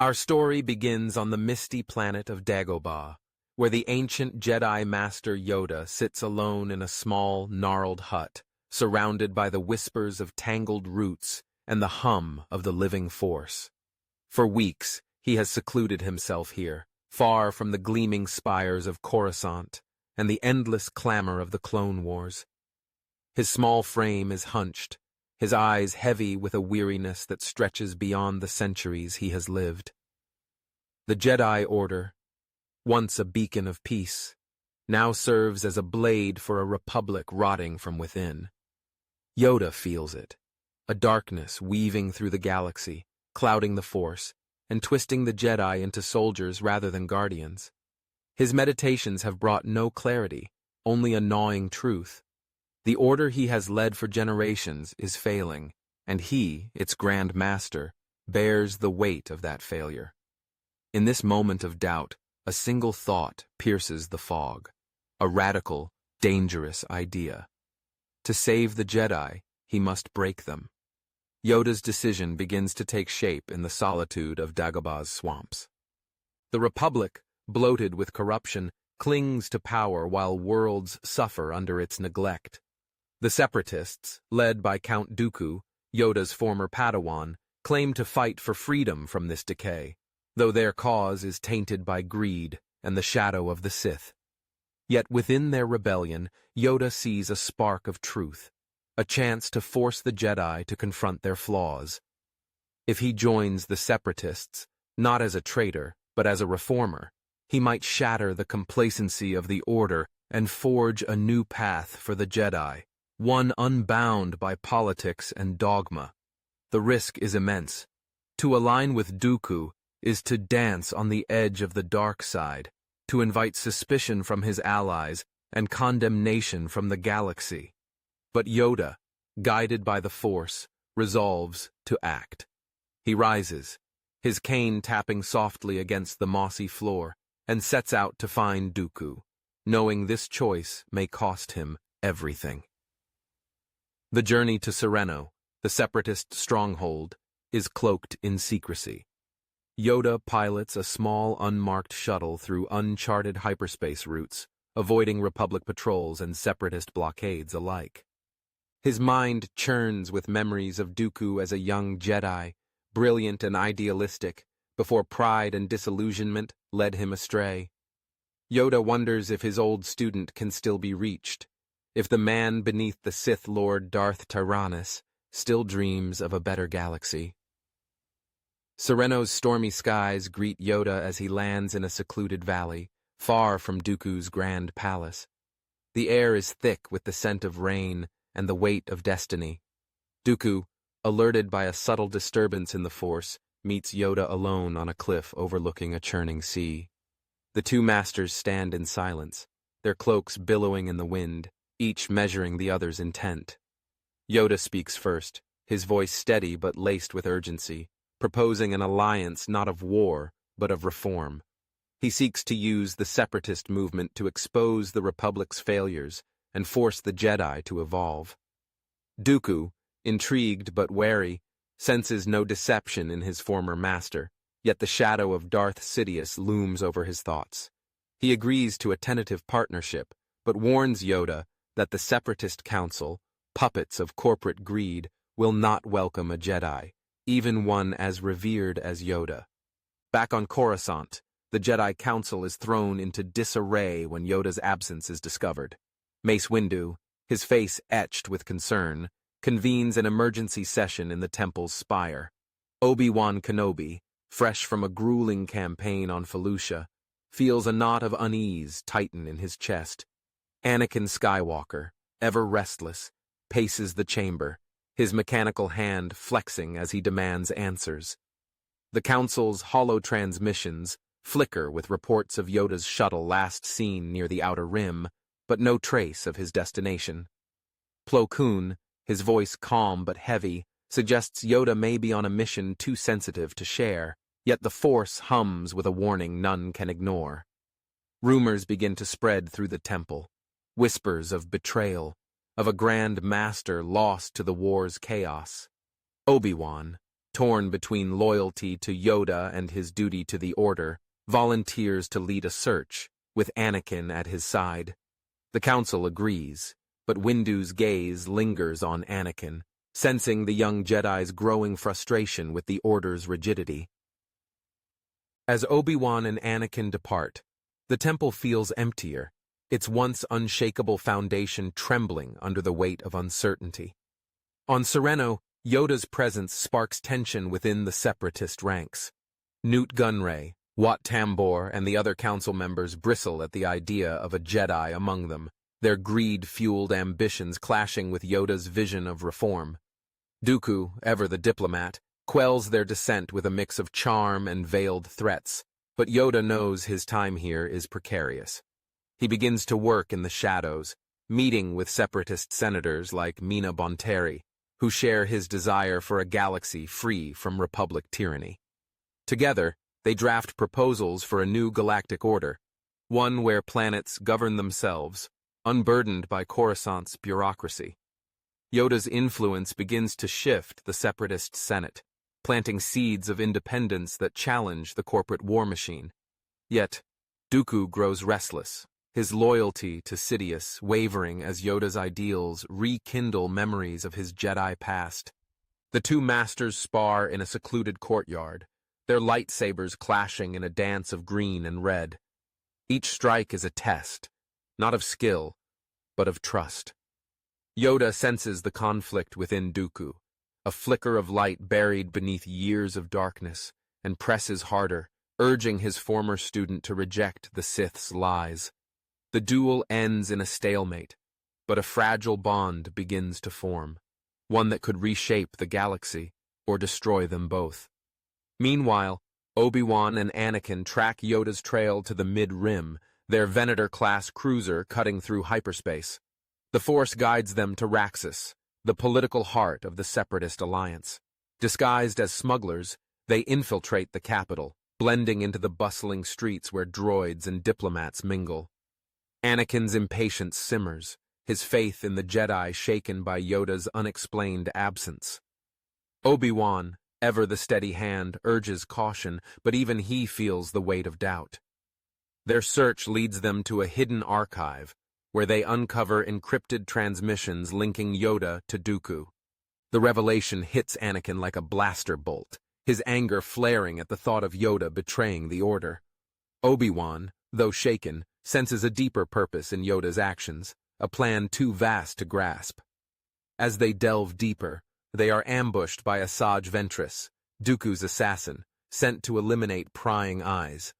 Our story begins on the misty planet of Dagobah, where the ancient Jedi Master Yoda sits alone in a small, gnarled hut, surrounded by the whispers of tangled roots and the hum of the living force. For weeks, he has secluded himself here, far from the gleaming spires of Coruscant and the endless clamor of the Clone Wars. His small frame is hunched, his eyes heavy with a weariness that stretches beyond the centuries he has lived. The Jedi Order, once a beacon of peace, now serves as a blade for a republic rotting from within. Yoda feels it, a darkness weaving through the galaxy, clouding the Force, and twisting the Jedi into soldiers rather than guardians. His meditations have brought no clarity, only a gnawing truth. The order he has led for generations is failing, and he, its Grand Master, bears the weight of that failure. In this moment of doubt, a single thought pierces the fog, a radical, dangerous idea. To save the Jedi, he must break them. Yoda's decision begins to take shape in the solitude of Dagobah's swamps. The Republic, bloated with corruption, clings to power while worlds suffer under its neglect. The Separatists, led by Count Dooku, Yoda's former Padawan, claim to fight for freedom from this decay, though their cause is tainted by greed and the shadow of the Sith. Yet within their rebellion, Yoda sees a spark of truth, a chance to force the Jedi to confront their flaws. If he joins the Separatists, not as a traitor, but as a reformer, he might shatter the complacency of the Order and forge a new path for the Jedi, one unbound by politics and dogma. The risk is immense. To align with Dooku is to dance on the edge of the dark side, to invite suspicion from his allies and condemnation from the galaxy. But Yoda, guided by the Force, resolves to act. He rises, his cane tapping softly against the mossy floor, and sets out to find Dooku, knowing this choice may cost him everything. The journey to Sereno, the Separatist stronghold, is cloaked in secrecy. Yoda pilots a small, unmarked shuttle through uncharted hyperspace routes, avoiding Republic patrols and Separatist blockades alike. His mind churns with memories of Dooku as a young Jedi, brilliant and idealistic, before pride and disillusionment led him astray. Yoda wonders if his old student can still be reached, if the man beneath the Sith Lord Darth Tyrannus still dreams of a better galaxy. Sereno's stormy skies greet Yoda as he lands in a secluded valley, far from Dooku's grand palace. The air is thick with the scent of rain and the weight of destiny. Dooku, alerted by a subtle disturbance in the Force, meets Yoda alone on a cliff overlooking a churning sea. The two masters stand in silence, their cloaks billowing in the wind, each measuring the other's intent. Yoda speaks first, his voice steady but laced with urgency, proposing an alliance not of war, but of reform. He seeks to use the Separatist movement to expose the Republic's failures and force the Jedi to evolve. Dooku, intrigued but wary, senses no deception in his former master, yet the shadow of Darth Sidious looms over his thoughts. He agrees to a tentative partnership, but warns Yoda that the Separatist Council, puppets of corporate greed, will not welcome a Jedi, even one as revered as Yoda. Back on Coruscant, the Jedi Council is thrown into disarray when Yoda's absence is discovered. Mace Windu, his face etched with concern, convenes an emergency session in the temple's spire. Obi-Wan Kenobi, fresh from a grueling campaign on Felucia, feels a knot of unease tighten in his chest. Anakin Skywalker, ever restless, paces the chamber, his mechanical hand flexing as he demands answers. The Council's hollow transmissions flicker with reports of Yoda's shuttle last seen near the Outer Rim, but no trace of his destination. Plo Koon, his voice calm but heavy, suggests Yoda may be on a mission too sensitive to share, yet the Force hums with a warning none can ignore. Rumors begin to spread through the temple, whispers of betrayal, of a Grand Master lost to the war's chaos. Obi-Wan, torn between loyalty to Yoda and his duty to the Order, volunteers to lead a search, with Anakin at his side. The Council agrees, but Windu's gaze lingers on Anakin, sensing the young Jedi's growing frustration with the Order's rigidity. As Obi-Wan and Anakin depart, the temple feels emptier, its once unshakable foundation trembling under the weight of uncertainty. On Sereno, Yoda's presence sparks tension within the Separatist ranks. Newt Gunray, Wat Tambor, and the other council members bristle at the idea of a Jedi among them, their greed-fueled ambitions clashing with Yoda's vision of reform. Dooku, ever the diplomat, quells their dissent with a mix of charm and veiled threats, but Yoda knows his time here is precarious. He begins to work in the shadows, meeting with Separatist senators like Mina Bonteri, who share his desire for a galaxy free from Republic tyranny. Together, they draft proposals for a new galactic order, one where planets govern themselves, unburdened by Coruscant's bureaucracy. Yoda's influence begins to shift the Separatist Senate, planting seeds of independence that challenge the corporate war machine. Yet, Dooku grows restless, his loyalty to Sidious wavering as Yoda's ideals rekindle memories of his Jedi past. The two masters spar in a secluded courtyard, their lightsabers clashing in a dance of green and red. Each strike is a test, not of skill, but of trust. Yoda senses the conflict within Dooku, a flicker of light buried beneath years of darkness, and presses harder, urging his former student to reject the Sith's lies. The duel ends in a stalemate, but a fragile bond begins to form, one that could reshape the galaxy or destroy them both. Meanwhile, Obi-Wan and Anakin track Yoda's trail to the Mid-Rim, their Venator-class cruiser cutting through hyperspace. The Force guides them to Raxus, the political heart of the Separatist alliance. Disguised as smugglers, they infiltrate the capital, blending into the bustling streets where droids and diplomats mingle. Anakin's impatience simmers, his faith in the Jedi shaken by Yoda's unexplained absence. Obi-Wan, ever the steady hand, urges caution, but even he feels the weight of doubt. Their search leads them to a hidden archive, where they uncover encrypted transmissions linking Yoda to Dooku. The revelation hits Anakin like a blaster bolt, his anger flaring at the thought of Yoda betraying the Order. Obi-Wan, though shaken, senses a deeper purpose in Yoda's actions, a plan too vast to grasp. As they delve deeper, they are ambushed by Asajj Ventress, Dooku's assassin, sent to eliminate prying eyes.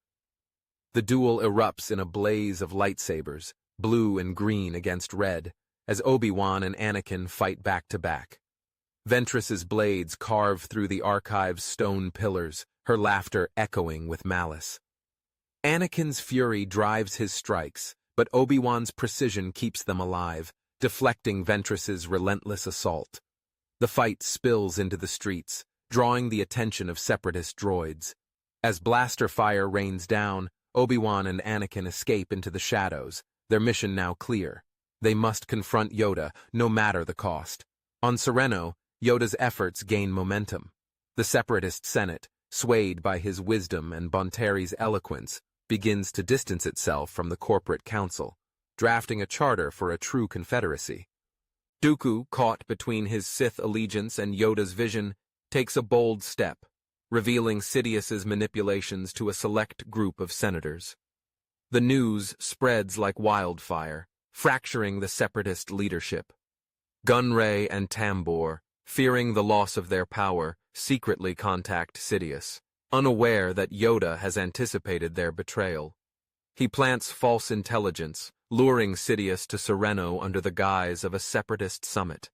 The duel erupts in a blaze of lightsabers, blue and green against red, as Obi-Wan and Anakin fight back to back. Ventress's blades carve through the archive's stone pillars, her laughter echoing with malice. Anakin's fury drives his strikes, but Obi-Wan's precision keeps them alive, deflecting Ventress's relentless assault. The fight spills into the streets, drawing the attention of Separatist droids. As blaster fire rains down, Obi-Wan and Anakin escape into the shadows, their mission now clear. They must confront Yoda, no matter the cost. On Sereno, Yoda's efforts gain momentum. The Separatist Senate, swayed by his wisdom and Bonteri's eloquence, begins to distance itself from the corporate council, drafting a charter for a true confederacy. Dooku, caught between his Sith allegiance and Yoda's vision, takes a bold step, revealing Sidious's manipulations to a select group of senators. The news spreads like wildfire, fracturing the Separatist leadership. Gunray and Tambor, fearing the loss of their power, secretly contact Sidious, unaware that Yoda has anticipated their betrayal. He plants false intelligence, luring Sidious to Sereno under the guise of a Separatist summit.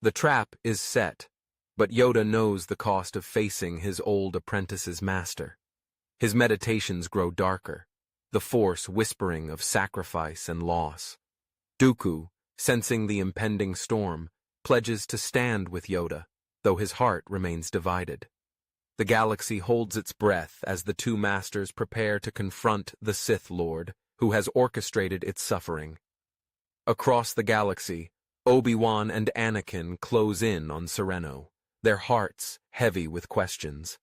The trap is set, but Yoda knows the cost of facing his old apprentice's master. His meditations grow darker, the Force whispering of sacrifice and loss. Dooku, sensing the impending storm, pledges to stand with Yoda, though his heart remains divided. The galaxy holds its breath as the two masters prepare to confront the Sith Lord, who has orchestrated its suffering. Across the galaxy, Obi-Wan and Anakin close in on Sereno, their hearts heavy with questions.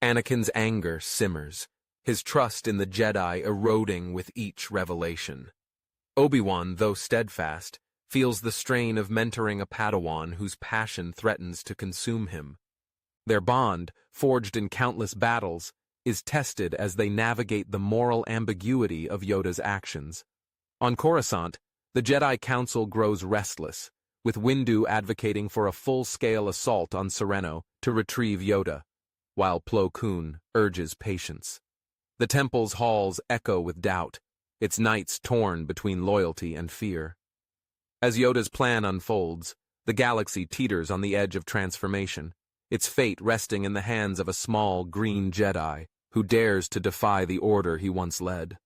Anakin's anger simmers, his trust in the Jedi eroding with each revelation. Obi-Wan, though steadfast, feels the strain of mentoring a Padawan whose passion threatens to consume him. Their bond, forged in countless battles, is tested as they navigate the moral ambiguity of Yoda's actions. On Coruscant, the Jedi Council grows restless, with Windu advocating for a full-scale assault on Sereno to retrieve Yoda, while Plo Koon urges patience. The temple's halls echo with doubt, its knights torn between loyalty and fear. As Yoda's plan unfolds, the galaxy teeters on the edge of transformation, its fate resting in the hands of a small green Jedi who dares to defy the order he once led.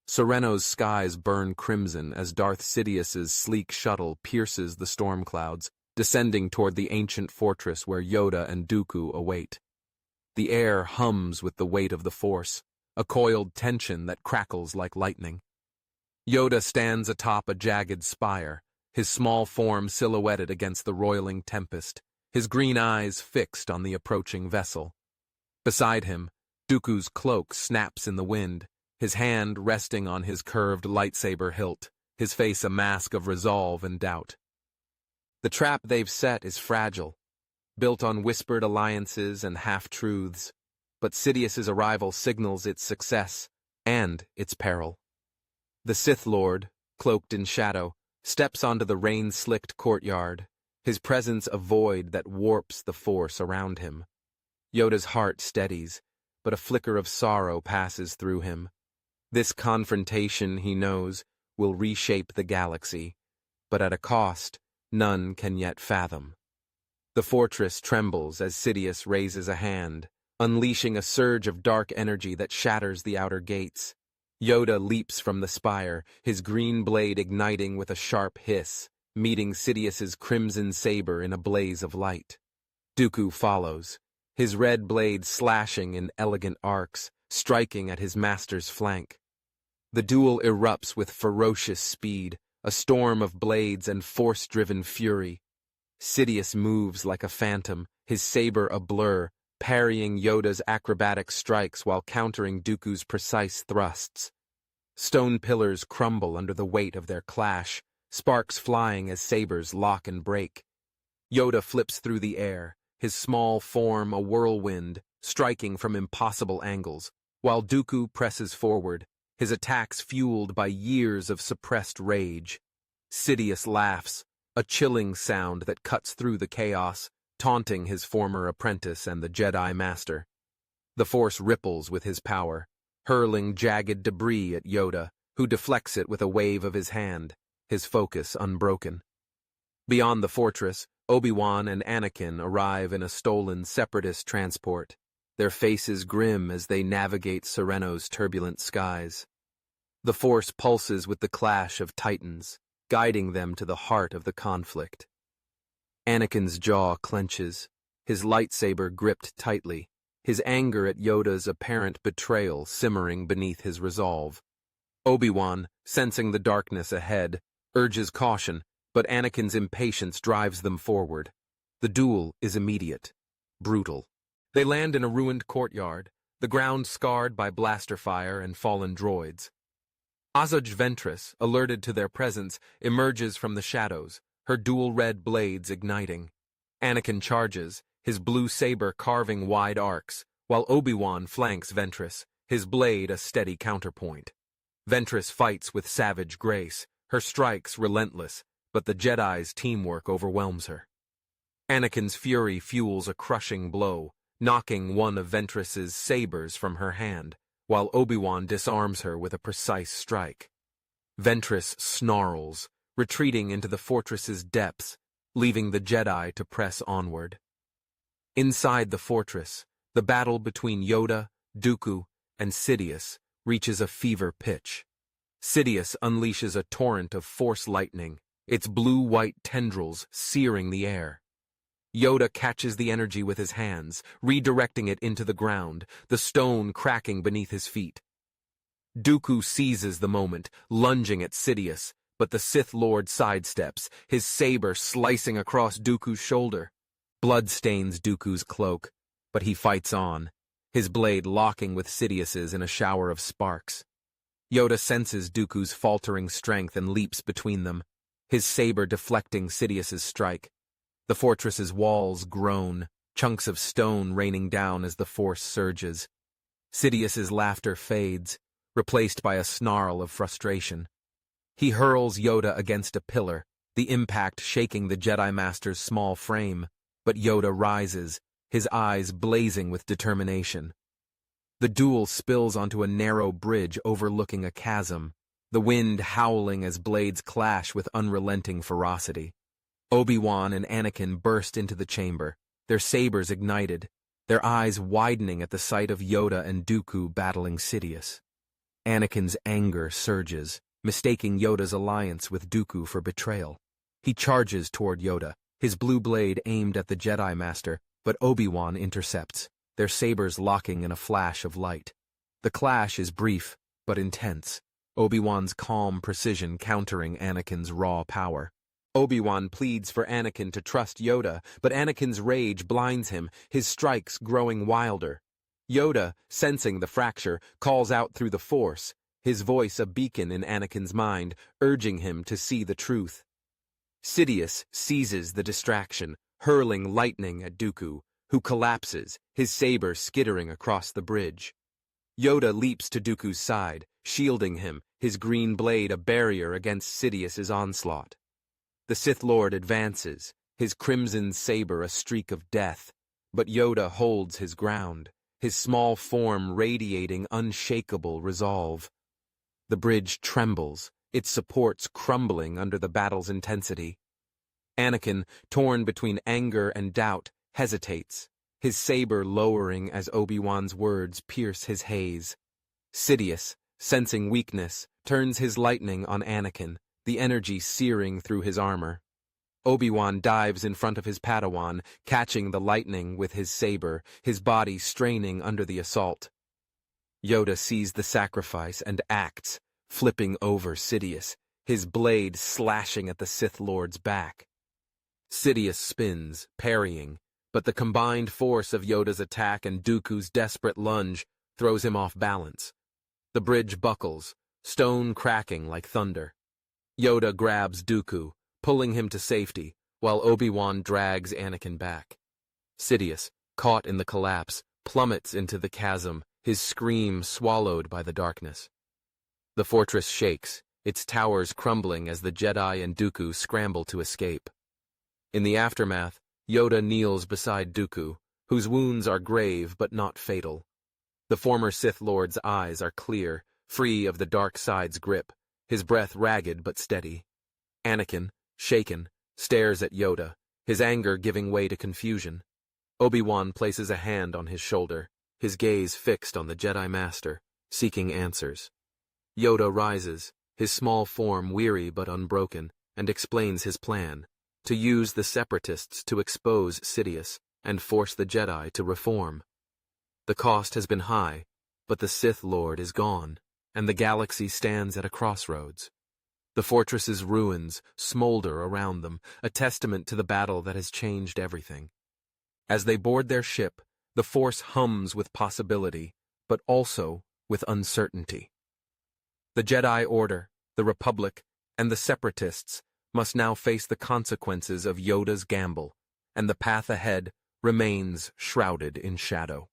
Sereno's skies burn crimson as Darth Sidious's sleek shuttle pierces the storm clouds, descending toward the ancient fortress where Yoda and Dooku await. The air hums with the weight of the Force, a coiled tension that crackles like lightning. Yoda stands atop a jagged spire, his small form silhouetted against the roiling tempest, his green eyes fixed on the approaching vessel. Beside him, Dooku's cloak snaps in the wind, his hand resting on his curved lightsaber hilt, his face a mask of resolve and doubt. The trap they've set is fragile, built on whispered alliances and half-truths, but Sidious's arrival signals its success and its peril. The Sith Lord, cloaked in shadow, steps onto the rain-slicked courtyard, his presence a void that warps the Force around him. Yoda's heart steadies, but a flicker of sorrow passes through him. This confrontation, he knows, will reshape the galaxy, but at a cost none can yet fathom. The fortress trembles as Sidious raises a hand, unleashing a surge of dark energy that shatters the outer gates. Yoda leaps from the spire, his green blade igniting with a sharp hiss, meeting Sidious's crimson saber in a blaze of light. Dooku follows, his red blade slashing in elegant arcs, striking at his master's flank. The duel erupts with ferocious speed, a storm of blades and force-driven fury. Sidious moves like a phantom, his saber a blur, parrying Yoda's acrobatic strikes while countering Dooku's precise thrusts. Stone pillars crumble under the weight of their clash, sparks flying as sabers lock and break. Yoda flips through the air, his small form a whirlwind, striking from impossible angles, while Dooku presses forward, his attacks fueled by years of suppressed rage. Sidious laughs, a chilling sound that cuts through the chaos, taunting his former apprentice and the Jedi Master. The Force ripples with his power, hurling jagged debris at Yoda, who deflects it with a wave of his hand, his focus unbroken. Beyond the fortress, Obi-Wan and Anakin arrive in a stolen Separatist transport, their faces grim as they navigate Sereno's turbulent skies. The Force pulses with the clash of titans, guiding them to the heart of the conflict. Anakin's jaw clenches, his lightsaber gripped tightly, his anger at Yoda's apparent betrayal simmering beneath his resolve. Obi-Wan, sensing the darkness ahead, urges caution, but Anakin's impatience drives them forward. The duel is immediate, brutal. They land in a ruined courtyard, the ground scarred by blaster fire and fallen droids. Asajj Ventress, alerted to their presence, emerges from the shadows, her dual red blades igniting. Anakin charges, his blue saber carving wide arcs, while Obi-Wan flanks Ventress, his blade a steady counterpoint. Ventress fights with savage grace, her strikes relentless, but the Jedi's teamwork overwhelms her. Anakin's fury fuels a crushing blow, knocking one of Ventress's sabers from her hand, while Obi-Wan disarms her with a precise strike. Ventress snarls, retreating into the fortress's depths, leaving the Jedi to press onward. Inside the fortress, the battle between Yoda, Dooku, and Sidious reaches a fever pitch. Sidious unleashes a torrent of Force lightning, its blue-white tendrils searing the air. Yoda catches the energy with his hands, redirecting it into the ground, the stone cracking beneath his feet. Dooku seizes the moment, lunging at Sidious, but the Sith Lord sidesteps, his saber slicing across Dooku's shoulder. Blood stains Dooku's cloak, but he fights on, his blade locking with Sidious's in a shower of sparks. Yoda senses Dooku's faltering strength and leaps between them, his saber deflecting Sidious's strike. The fortress's walls groan, chunks of stone raining down as the force surges. Sidious's laughter fades, replaced by a snarl of frustration. He hurls Yoda against a pillar, the impact shaking the Jedi Master's small frame, but Yoda rises, his eyes blazing with determination. The duel spills onto a narrow bridge overlooking a chasm, the wind howling as blades clash with unrelenting ferocity. Obi-Wan and Anakin burst into the chamber, their sabers ignited, their eyes widening at the sight of Yoda and Dooku battling Sidious. Anakin's anger surges, mistaking Yoda's alliance with Dooku for betrayal. He charges toward Yoda, his blue blade aimed at the Jedi Master, but Obi-Wan intercepts, their sabers locking in a flash of light. The clash is brief, but intense, Obi-Wan's calm precision countering Anakin's raw power. Obi-Wan pleads for Anakin to trust Yoda, but Anakin's rage blinds him, his strikes growing wilder. Yoda, sensing the fracture, calls out through the Force, his voice a beacon in Anakin's mind, urging him to see the truth. Sidious seizes the distraction, hurling lightning at Dooku, who collapses, his saber skittering across the bridge. Yoda leaps to Dooku's side, shielding him, his green blade a barrier against Sidious's onslaught. The Sith Lord advances, his crimson saber a streak of death, but Yoda holds his ground, his small form radiating unshakable resolve. The bridge trembles, its supports crumbling under the battle's intensity. Anakin, torn between anger and doubt, hesitates, his saber lowering as Obi-Wan's words pierce his haze. Sidious, sensing weakness, turns his lightning on Anakin, the energy searing through his armor. Obi-Wan dives in front of his Padawan, catching the lightning with his saber, his body straining under the assault. Yoda sees the sacrifice and acts, flipping over Sidious, his blade slashing at the Sith Lord's back. Sidious spins, parrying, but the combined force of Yoda's attack and Dooku's desperate lunge throws him off balance. The bridge buckles, stone cracking like thunder. Yoda grabs Dooku, pulling him to safety, while Obi-Wan drags Anakin back. Sidious, caught in the collapse, plummets into the chasm, his scream swallowed by the darkness. The fortress shakes, its towers crumbling as the Jedi and Dooku scramble to escape. In the aftermath, Yoda kneels beside Dooku, whose wounds are grave but not fatal. The former Sith Lord's eyes are clear, free of the dark side's grip, his breath ragged but steady. Anakin, shaken, stares at Yoda, his anger giving way to confusion. Obi-Wan places a hand on his shoulder, his gaze fixed on the Jedi Master, seeking answers. Yoda rises, his small form weary but unbroken, and explains his plan, to use the Separatists to expose Sidious and force the Jedi to reform. The cost has been high, but the Sith Lord is gone, and the galaxy stands at a crossroads. The fortress's ruins smolder around them, a testament to the battle that has changed everything. As they board their ship, the Force hums with possibility, but also with uncertainty. The Jedi Order, the Republic, and the Separatists must now face the consequences of Yoda's gamble, and the path ahead remains shrouded in shadow.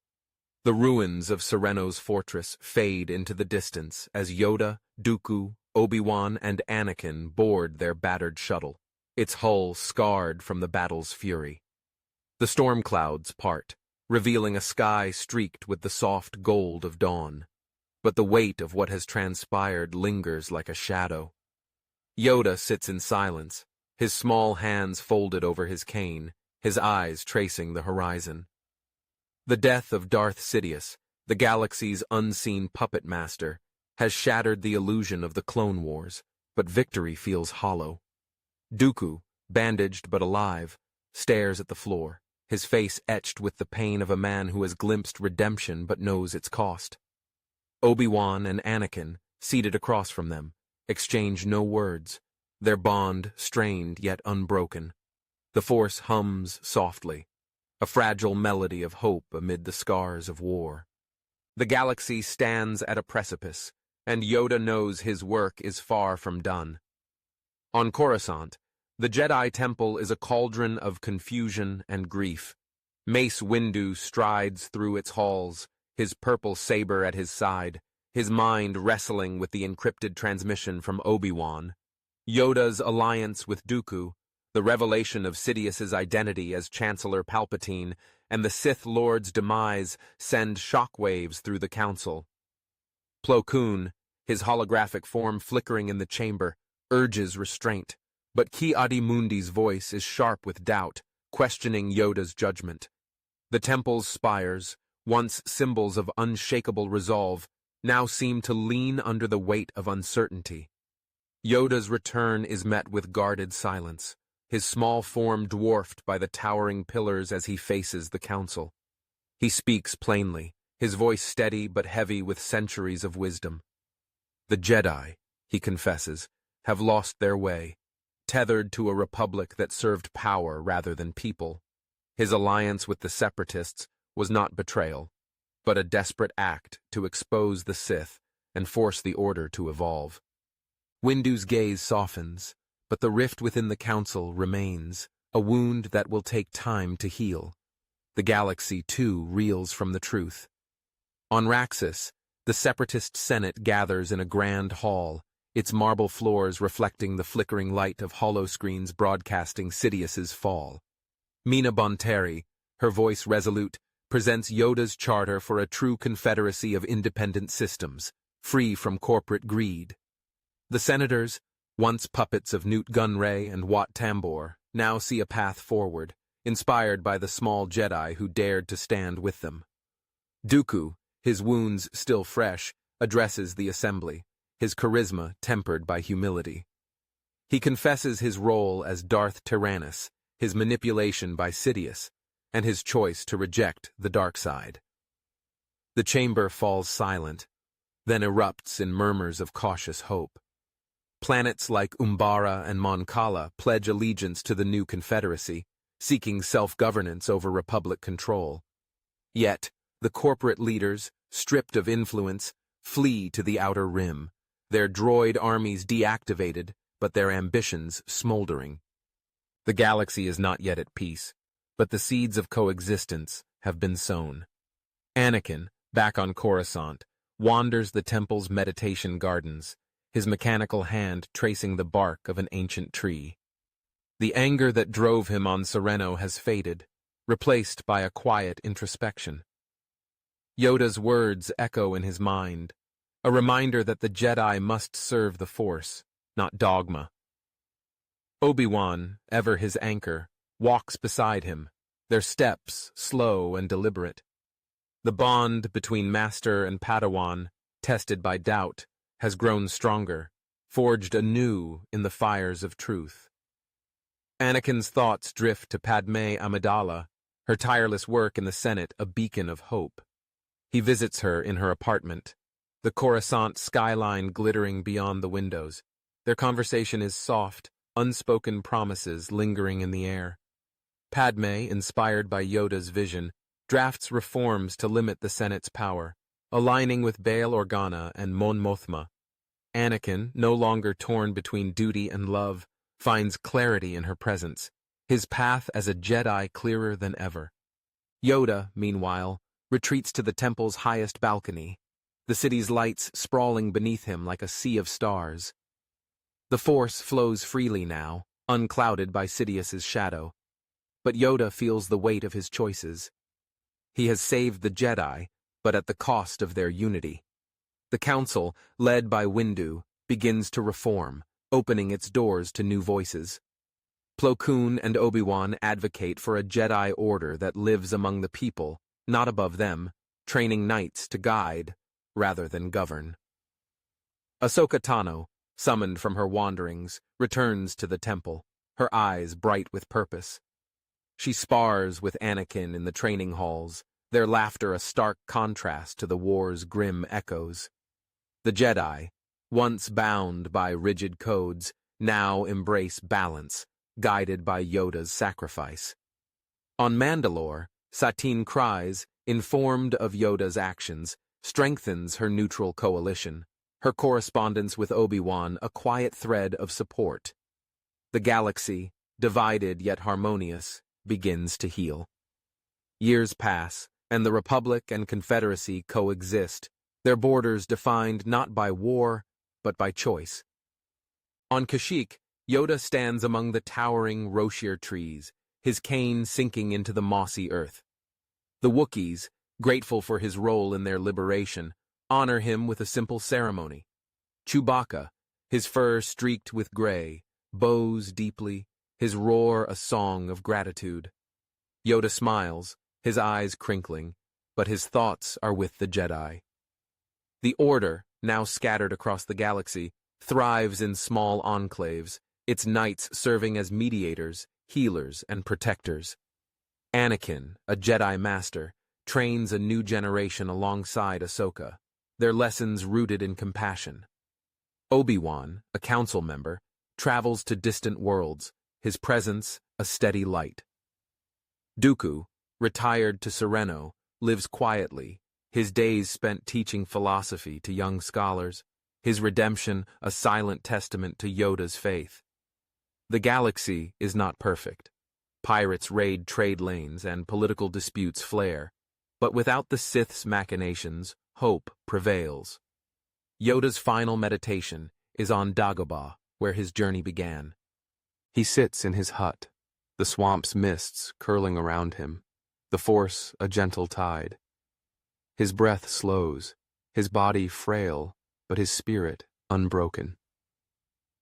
The ruins of Sereno's fortress fade into the distance as Yoda, Dooku, Obi-Wan, and Anakin board their battered shuttle, its hull scarred from the battle's fury. The storm clouds part, revealing a sky streaked with the soft gold of dawn, but the weight of what has transpired lingers like a shadow. Yoda sits in silence, his small hands folded over his cane, his eyes tracing the horizon. The death of Darth Sidious, the galaxy's unseen puppet master, has shattered the illusion of the Clone Wars, but victory feels hollow. Dooku, bandaged but alive, stares at the floor, his face etched with the pain of a man who has glimpsed redemption but knows its cost. Obi-Wan and Anakin, seated across from them, exchange no words, their bond strained yet unbroken. The Force hums softly, a fragile melody of hope amid the scars of war. The galaxy stands at a precipice, and Yoda knows his work is far from done. On Coruscant, the Jedi Temple is a cauldron of confusion and grief. Mace Windu strides through its halls, his purple saber at his side, his mind wrestling with the encrypted transmission from Obi-Wan. Yoda's alliance with Dooku, the revelation of Sidious's identity as Chancellor Palpatine, and the Sith Lord's demise send shockwaves through the Council. Plo Koon, his holographic form flickering in the chamber, urges restraint, but Ki-Adi-Mundi's voice is sharp with doubt, questioning Yoda's judgment. The temple's spires, once symbols of unshakable resolve, now seem to lean under the weight of uncertainty. Yoda's return is met with guarded silence, his small form dwarfed by the towering pillars as he faces the council. He speaks plainly, his voice steady but heavy with centuries of wisdom. The Jedi, he confesses, have lost their way, tethered to a republic that served power rather than people. His alliance with the Separatists was not betrayal, but a desperate act to expose the Sith and force the Order to evolve. Windu's gaze softens, but the rift within the Council remains, a wound that will take time to heal. The galaxy, too, reels from the truth. On Raxus, the Separatist Senate gathers in a grand hall, its marble floors reflecting the flickering light of holoscreens broadcasting Sidious's fall. Mina Bonteri, her voice resolute, presents Yoda's charter for a true confederacy of independent systems, free from corporate greed. The senators, once puppets of Newt Gunray and Wat Tambor, now see a path forward, inspired by the small Jedi who dared to stand with them. Dooku, his wounds still fresh, addresses the assembly, his charisma tempered by humility. He confesses his role as Darth Tyrannus, his manipulation by Sidious, and his choice to reject the dark side. The chamber falls silent, then erupts in murmurs of cautious hope. Planets like Umbara and Mon Cala pledge allegiance to the new confederacy, seeking self-governance over Republic control. Yet, the corporate leaders, stripped of influence, flee to the outer rim, their droid armies deactivated, but their ambitions smoldering. The galaxy is not yet at peace, but the seeds of coexistence have been sown. Anakin, back on Coruscant, wanders the temple's meditation gardens, his mechanical hand tracing the bark of an ancient tree. The anger that drove him on Sereno has faded, replaced by a quiet introspection. Yoda's words echo in his mind, a reminder that the Jedi must serve the Force, not dogma. Obi-Wan, ever his anchor, walks beside him, their steps slow and deliberate. The bond between Master and Padawan, tested by doubt, has grown stronger, forged anew in the fires of truth. Anakin's thoughts drift to Padmé Amidala, her tireless work in the Senate a beacon of hope. He visits her in her apartment, the Coruscant skyline glittering beyond the windows. Their conversation is soft, unspoken promises lingering in the air. Padmé, inspired by Yoda's vision, drafts reforms to limit the Senate's power, aligning with Bail Organa and Mon Mothma. Anakin, no longer torn between duty and love, finds clarity in her presence, his path as a Jedi clearer than ever. Yoda, meanwhile, retreats to the temple's highest balcony, the city's lights sprawling beneath him like a sea of stars. The Force flows freely now, unclouded by Sidious's shadow. But Yoda feels the weight of his choices. He has saved the Jedi, but at the cost of their unity. The Council, led by Windu, begins to reform, opening its doors to new voices. Plo Koon and Obi-Wan advocate for a Jedi order that lives among the people, not above them, training knights to guide rather than govern. Ahsoka Tano, summoned from her wanderings, returns to the temple, her eyes bright with purpose. She spars with Anakin in the training halls, their laughter a stark contrast to the war's grim echoes. The Jedi, once bound by rigid codes, now embrace balance, guided by Yoda's sacrifice. On Mandalore, Satine cries, informed of Yoda's actions, strengthens her neutral coalition, her correspondence with Obi-Wan a quiet thread of support. The galaxy, divided yet harmonious, begins to heal. Years pass, and the Republic and Confederacy coexist, their borders defined not by war, but by choice. On Kashyyyk, Yoda stands among the towering Roshir trees, his cane sinking into the mossy earth. The Wookiees, grateful for his role in their liberation, honor him with a simple ceremony. Chewbacca, his fur streaked with gray, bows deeply, his roar a song of gratitude. Yoda smiles, his eyes crinkling, but his thoughts are with the Jedi. The Order, now scattered across the galaxy, thrives in small enclaves, its knights serving as mediators, healers, and protectors. Anakin, a Jedi master, trains a new generation alongside Ahsoka, their lessons rooted in compassion. Obi-Wan, a council member, travels to distant worlds, his presence a steady light. Dooku, retired to Sereno, lives quietly, his days spent teaching philosophy to young scholars, his redemption a silent testament to Yoda's faith. The galaxy is not perfect. Pirates raid trade lanes and political disputes flare, but without the Sith's machinations, hope prevails. Yoda's final meditation is on Dagobah, where his journey began. He sits in his hut, the swamp's mists curling around him, the Force a gentle tide. His breath slows, his body frail, but his spirit unbroken.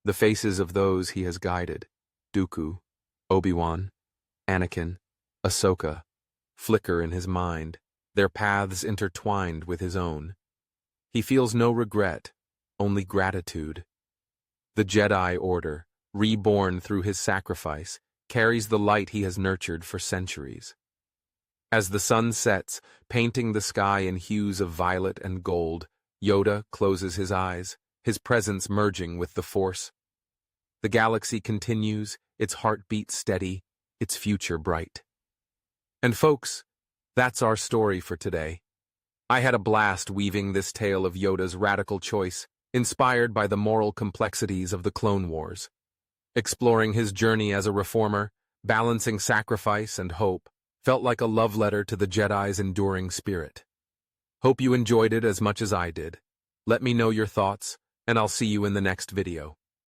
The faces of those he has guided, Dooku, Obi-Wan, Anakin, Ahsoka, flicker in his mind, their paths intertwined with his own. He feels no regret, only gratitude. The Jedi Order, reborn through his sacrifice, carries the light he has nurtured for centuries. As the sun sets, painting the sky in hues of violet and gold, Yoda closes his eyes, his presence merging with the Force. The galaxy continues, its heartbeat steady, its future bright. And folks, that's our story for today. I had a blast weaving this tale of Yoda's radical choice, inspired by the moral complexities of the Clone Wars. Exploring his journey as a reformer, balancing sacrifice and hope, felt like a love letter to the Jedi's enduring spirit. Hope you enjoyed it as much as I did. Let me know your thoughts, and I'll see you in the next video.